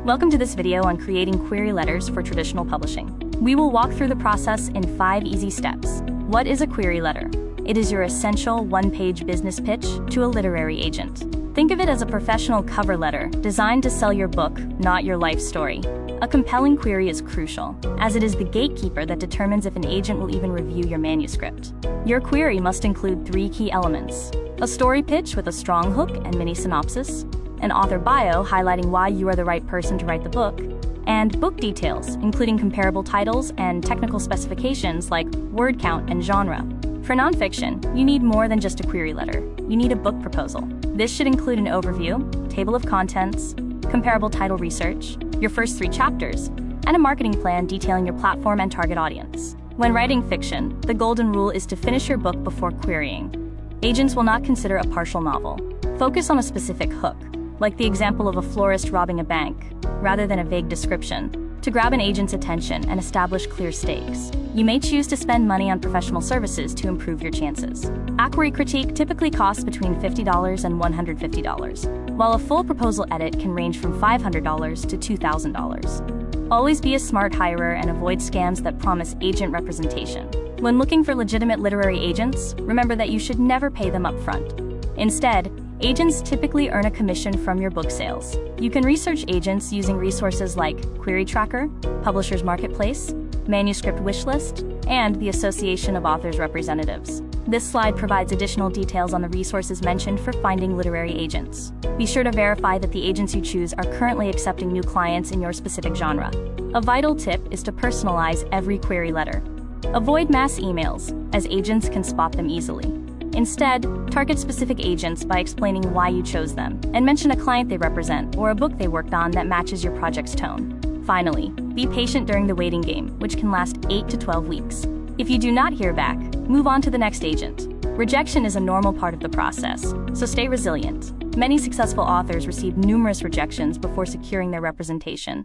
Welcome to this video on creating query letters for traditional publishing. We will walk through the process in 5 easy steps. What is a query letter? It is your essential one-page business pitch to a literary agent. Think of it as a professional cover letter designed to sell your book, not your life story. A compelling query is crucial, as it is the gatekeeper that determines if an agent will even review your manuscript. Your query must include 3 key elements: a story pitch with a strong hook and mini synopsis, an author bio highlighting why you are the right person to write the book, and book details, including comparable titles and technical specifications like word count and genre. For nonfiction, you need more than just a query letter. You need a book proposal. This should include an overview, table of contents, comparable title research, your first 3 chapters, and a marketing plan detailing your platform and target audience. When writing fiction, the golden rule is to finish your book before querying. Agents will not consider a partial novel. Focus on a specific hook, like the example of a florist robbing a bank, rather than a vague description, to grab an agent's attention and establish clear stakes. You may choose to spend money on professional services to improve your chances. A query critique typically costs between $50 and $150, while a full proposal edit can range from $500 to $2,000. Always be a smart hirer and avoid scams that promise agent representation. When looking for legitimate literary agents, remember that you should never pay them up front. Instead, agents typically earn a commission from your book sales. You can research agents using resources like Query Tracker, Publishers Marketplace, Manuscript Wishlist, and the Association of Authors Representatives. This slide provides additional details on the resources mentioned for finding literary agents. Be sure to verify that the agents you choose are currently accepting new clients in your specific genre. A vital tip is to personalize every query letter. Avoid mass emails, as agents can spot them easily. Instead, target specific agents by explaining why you chose them, and mention a client they represent or a book they worked on that matches your project's tone. Finally, be patient during the waiting game, which can last 8 to 12 weeks. If you do not hear back, move on to the next agent. Rejection is a normal part of the process, so stay resilient. Many successful authors receive numerous rejections before securing their representation.